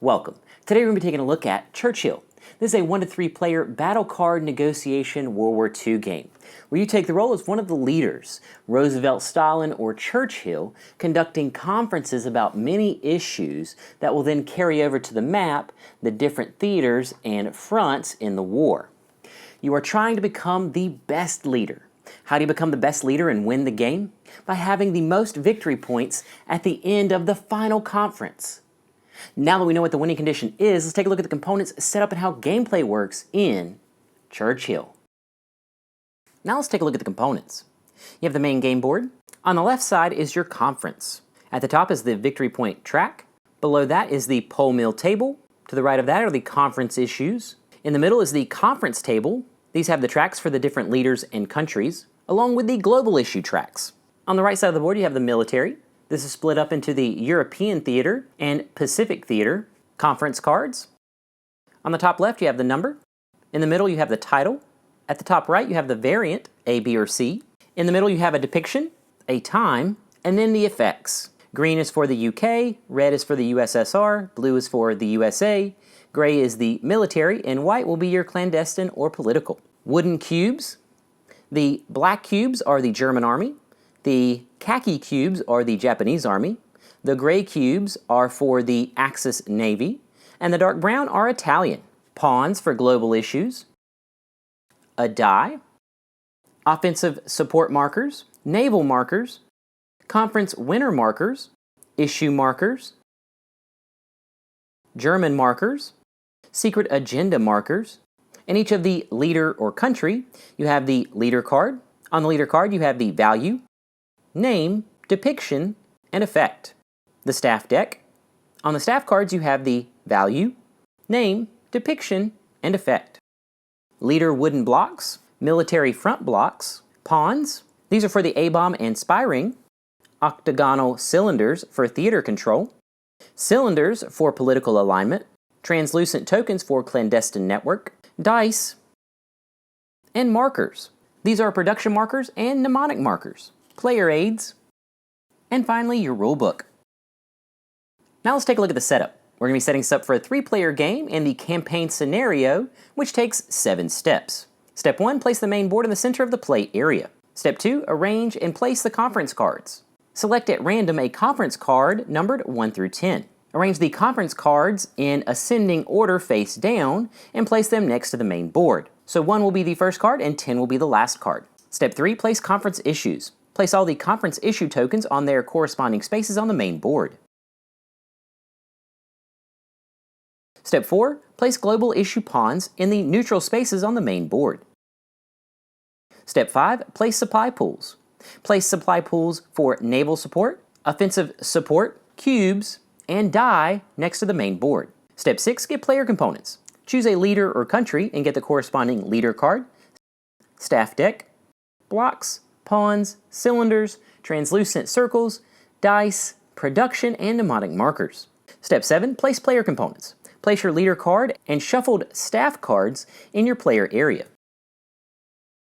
Welcome. Today we're going to be taking a look at Churchill. This is a 1 to 3 player battle card negotiation World War II game, where you take the role as one of the leaders, Roosevelt, Stalin, or Churchill, conducting conferences about many issues that will then carry over to the map, the different theaters and fronts in the war. You are trying to become the best leader. How do you become the best leader and win the game? By having the most victory points at the end of the final conference. Now that we know what the winning condition is, let's take a look at the components set up and how gameplay works in Churchill. Now let's take a look at the components. You have the main game board. On the left side is your conference. At the top is the victory point track. Below that is the pole mill table. To the right of that are the conference issues. In the middle is the conference table. These have the tracks for the different leaders and countries, along with the global issue tracks. On the right side of the board you have the military. This is split up into the European Theater and Pacific Theater conference cards. On the top left you have the number. In the middle you have the title. At the top right you have the variant, A, B, or C. In the middle you have a depiction, a time, and then the effects. Green is for the UK, red is for the USSR, blue is for the USA, gray is the military, and white will be your clandestine or political. Wooden cubes. The black cubes are the German army. The khaki cubes are the Japanese army. The gray cubes are for the Axis Navy. And the dark brown are Italian. Pawns for global issues. A die. Offensive support markers. Naval markers. Conference winner markers. Issue markers. German markers. Secret agenda markers. In each of the leader or country, you have the leader card. On the leader card, you have the value, name, depiction, and effect. The staff deck. On the staff cards, you have the value, name, depiction, and effect. Leader wooden blocks, military front blocks, pawns. These are for the A-bomb and spy ring. Octagonal cylinders for theater control. Cylinders for political alignment. Translucent tokens for clandestine network. Dice, and markers. These are production markers and mnemonic markers, player aids, and finally your rulebook. Now let's take a look at the setup. We're going to be setting this up for a 3-player game in the campaign scenario, which takes 7 steps. Step 1, place the main board in the center of the play area. Step 2, arrange and place the conference cards. Select at random a conference card numbered 1 through 10. Arrange the conference cards in ascending order face down and place them next to the main board. So 1 will be the first card and 10 will be the last card. Step 3, place conference issues. Place all the conference issue tokens on their corresponding spaces on the main board. Step 4, place global issue pawns in the neutral spaces on the main board. Step 5, place supply pools. Place supply pools for naval support, offensive support, cubes, and die next to the main board. Step 6, get player components. Choose a leader or country and get the corresponding leader card, staff deck, blocks, pawns, cylinders, translucent circles, dice, production, and mnemonic markers. Step 7, place player components. Place your leader card and shuffled staff cards in your player area.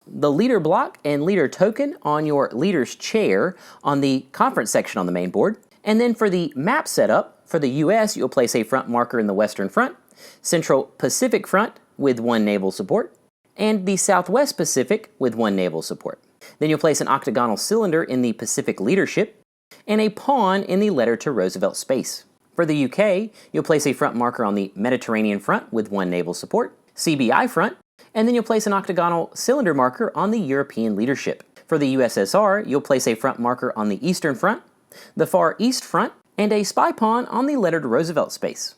The leader block and leader token on your leader's chair on the conference section on the main board. And then for the map setup, for the US, you'll place a front marker in the Western Front, Central Pacific Front with 1 naval support, and the Southwest Pacific with 1 naval support. Then you'll place an octagonal cylinder in the Pacific Leadership, and a pawn in the letter to Roosevelt space. For the UK, you'll place a front marker on the Mediterranean Front with 1 naval support, CBI Front, and then you'll place an octagonal cylinder marker on the European Leadership. For the USSR, you'll place a front marker on the Eastern Front, the Far East Front, and a spy pawn on the lettered Roosevelt space.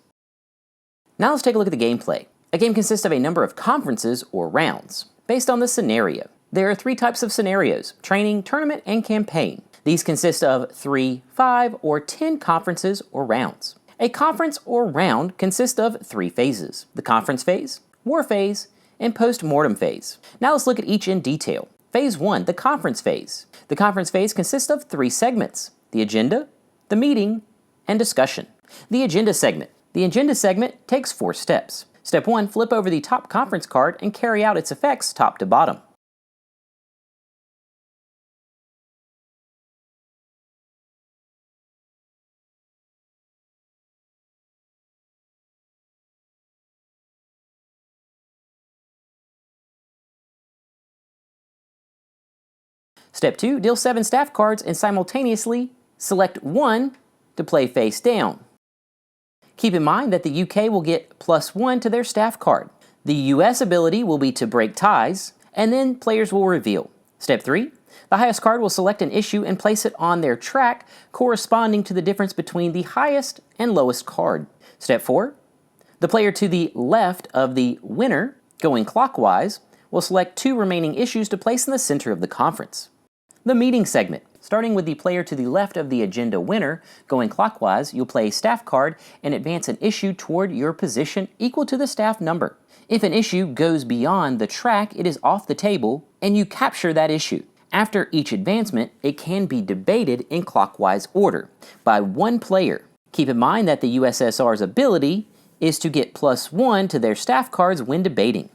Now let's take a look at the gameplay. A game consists of a number of conferences or rounds, based on the scenario. There are 3 types of scenarios: training, tournament, and campaign. These consist of 3, 5, or 10 conferences or rounds. A conference or round consists of 3 phases: the conference phase, war phase, and post-mortem phase. Now let's look at each in detail. Phase 1, the conference phase. The conference phase consists of 3 segments: the agenda, the meeting, and discussion. The agenda segment. The agenda segment takes 4 steps. Step 1, flip over the top conference card and carry out its effects top to bottom. Step 2, deal 7 staff cards and simultaneously select 1 to play face down. Keep in mind that the UK will get +1 to their staff card. The US ability will be to break ties, and then players will reveal. Step 3, the highest card will select an issue and place it on their track corresponding to the difference between the highest and lowest card. Step 4, the player to the left of the winner, going clockwise, will select 2 remaining issues to place in the center of the conference. The meeting segment. Starting with the player to the left of the agenda winner, going clockwise, you'll play a staff card and advance an issue toward your position equal to the staff number. If an issue goes beyond the track, it is off the table, and you capture that issue. After each advancement, it can be debated in clockwise order by one player. Keep in mind that the USSR's ability is to get +1 to their staff cards when debating.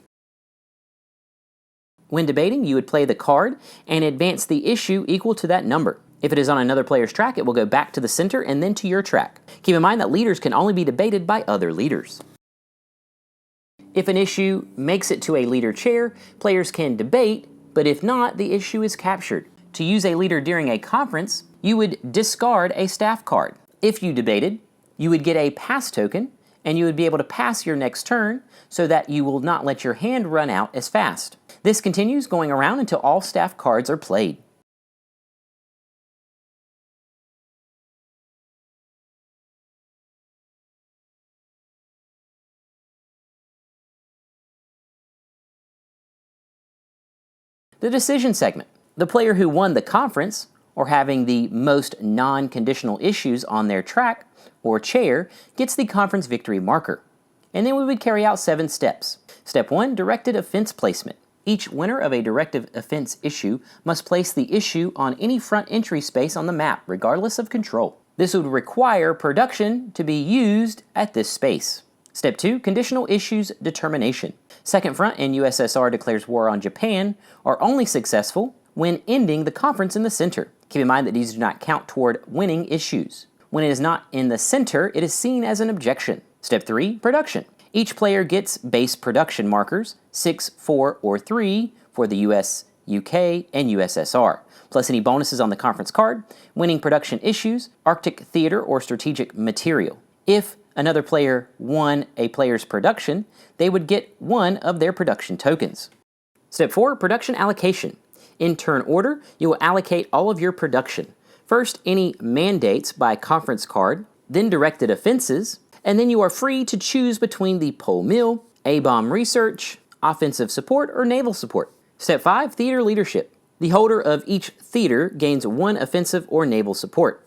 When debating, you would play the card and advance the issue equal to that number. If it is on another player's track, it will go back to the center and then to your track. Keep in mind that leaders can only be debated by other leaders. If an issue makes it to a leader chair, players can debate, but if not, the issue is captured. To use a leader during a conference, you would discard a staff card. If you debated, you would get a pass token, and you would be able to pass your next turn so that you will not let your hand run out as fast. This continues going around until all staff cards are played. The decision segment. The player who won the conference, or having the most non-conditional issues on their track or chair, gets the conference victory marker. And then we would carry out 7 steps. Step 1, directed offense placement. Each winner of a directive offense issue must place the issue on any front entry space on the map, regardless of control. This would require production to be used at this space. Step 2, conditional issues determination. Second Front and USSR declares war on Japan are only successful when ending the conference in the center. Keep in mind that these do not count toward winning issues. When it is not in the center, it is seen as an objection. Step 3, production. Each player gets base production markers, 6, 4, or 3 for the US, UK, and USSR, plus any bonuses on the conference card, winning production issues, Arctic theater, or strategic material. If another player won a player's production, they would get 1 of their production tokens. Step 4, production allocation. In turn order, you will allocate all of your production. First, any mandates by conference card, then directed offenses, and then you are free to choose between the pole mill, A-bomb research, offensive support, or naval support. Step 5, theater leadership. The holder of each theater gains 1 offensive or naval support.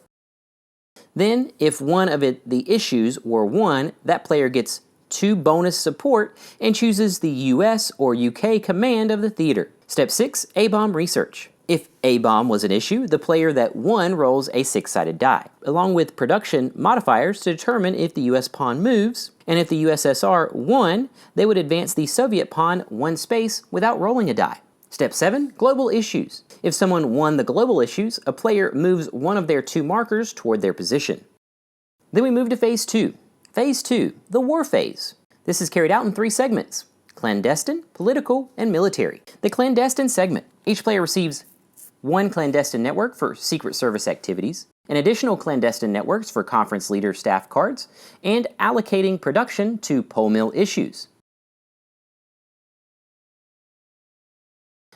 Then, if one of the issues were won, that player gets 2 bonus support and chooses the US or UK command of the theater. Step 6, A-bomb research. If A-bomb was an issue, the player that won rolls a 6-sided die, along with production modifiers to determine if the US pawn moves, and if the USSR won, they would advance the Soviet pawn 1 space without rolling a die. Step 7, global issues. If someone won the global issues, a player moves one of their 2 markers toward their position. Then we move to Phase 2. Phase 2, the war phase. This is carried out in 3 segments: clandestine, political, and military. The clandestine segment. Each player receives 1 clandestine network for Secret Service activities, and additional clandestine networks for conference leader staff cards, and allocating production to pole mill issues.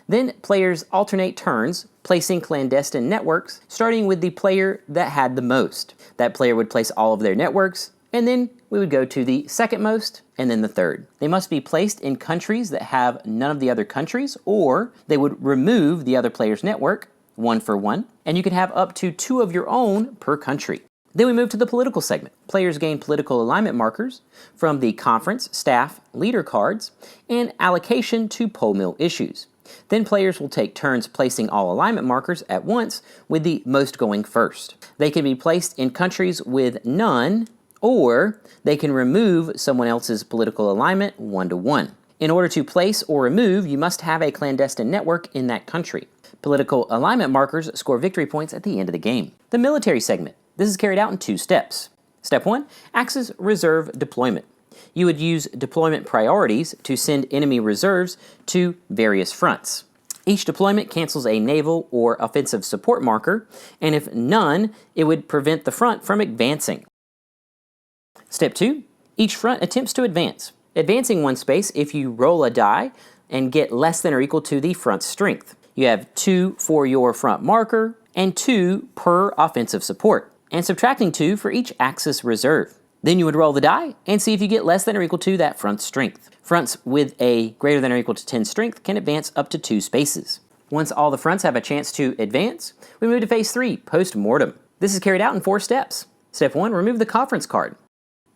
Then players alternate turns, placing clandestine networks, starting with the player that had the most. That player would place all of their networks, and then we would go to the second most, and then the third. They must be placed in countries that have none of the other countries, or they would remove the other player's network, 1 for 1, and you can have up to 2 of your own per country. Then we move to the political segment. Players gain political alignment markers from the conference, staff, leader cards, and allocation to pole mill issues. Then players will take turns placing all alignment markers at once, with the most going first. They can be placed in countries with none, or they can remove someone else's political alignment 1 to 1. In order to place or remove, you must have a clandestine network in that country. Political alignment markers score victory points at the end of the game. The military segment. This is carried out in 2 steps. Step 1, Axis Reserve Deployment. You would use deployment priorities to send enemy reserves to various fronts. Each deployment cancels a naval or offensive support marker, and if none, it would prevent the front from advancing. Step 2. Each front attempts to advance, advancing one space if you roll a die and get less than or equal to the front's strength. You have 2 for your front marker and 2 per offensive support, and subtracting 2 for each Axis reserve. Then you would roll the die and see if you get less than or equal to that front's strength. Fronts with a greater than or equal to 10 strength can advance up to 2 spaces. Once all the fronts have a chance to advance, we move to phase 3, post-mortem. This is carried out in 4 steps. Step 1, remove the conference card.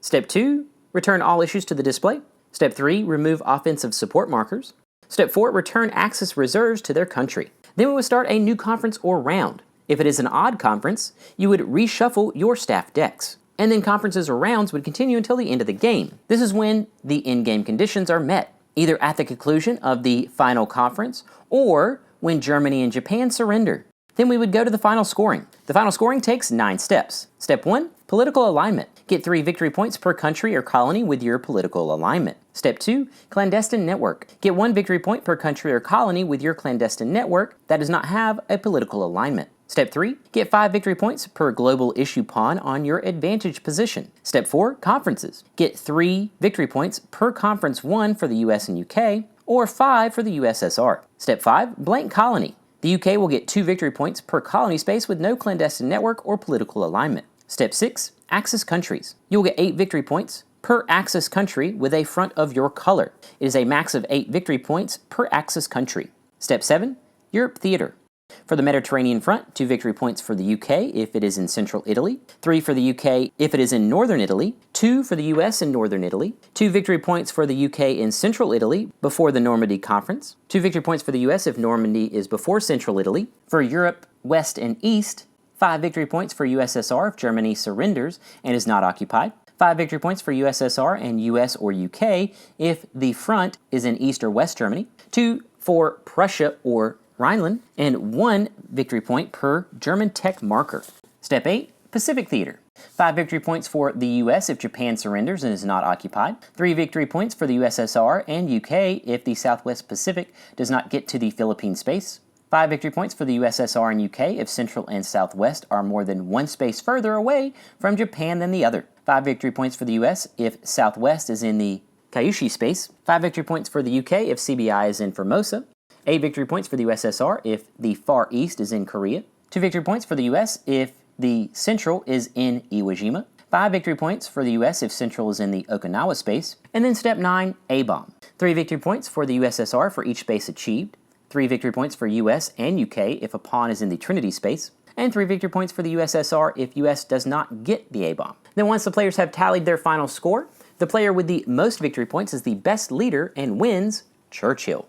Step 2, return all issues to the display. Step 3, remove offensive support markers. Step 4, return Axis reserves to their country. Then we would start a new conference or round. If it is an odd conference, you would reshuffle your staff decks. And then conferences or rounds would continue until the end of the game. This is when the in-game conditions are met, either at the conclusion of the final conference or when Germany and Japan surrender. Then we would go to the final scoring. The final scoring takes 9 steps. Step 1, political alignment. Get 3 victory points per country or colony with your political alignment. Step 2, clandestine network. Get 1 victory point per country or colony with your clandestine network that does not have a political alignment. Step 3, get 5 victory points per global issue pawn on your advantage position. Step 4, conferences. Get 3 victory points per conference 1 for the US and UK, or 5 for the USSR. Step 5, blank colony. The UK will get 2 victory points per colony space with no clandestine network or political alignment. Step 6, Axis countries. You will get 8 victory points per Axis country with a front of your color. It is a max of 8 victory points per Axis country. Step 7, Europe theater. For the Mediterranean front, 2 victory points for the UK if it is in central Italy, 3 for the UK if it is in northern Italy, 2 for the US in northern Italy, 2 victory points for the UK in central Italy before the Normandy Conference, 2 victory points for the US if Normandy is before central Italy. For Europe, west and east, 5 victory points for USSR if Germany surrenders and is not occupied, 5 victory points for USSR and US or UK if the front is in east or west Germany, 2 for Prussia or Rhineland, and 1 victory point per German tech marker. Step 8, Pacific Theater. 5 victory points for the US if Japan surrenders and is not occupied, 3 victory points for the USSR and UK if the Southwest Pacific does not get to the Philippine space, 5 victory points for the USSR and UK if Central and Southwest are more than 1 space further away from Japan than the other, 5 victory points for the US if Southwest is in the Kyushu space, 5 victory points for the UK if CBI is in Formosa, 8 victory points for the USSR if the Far East is in Korea, 2 victory points for the US if the Central is in Iwo Jima, 5 victory points for the US if Central is in the Okinawa space, and then step 9, A-bomb. 3 victory points for the USSR for each space achieved, 3 victory points for US and UK if a pawn is in the Trinity space, and 3 victory points for the USSR if US does not get the A-bomb. Then once the players have tallied their final score, the player with the most victory points is the best leader and wins Churchill.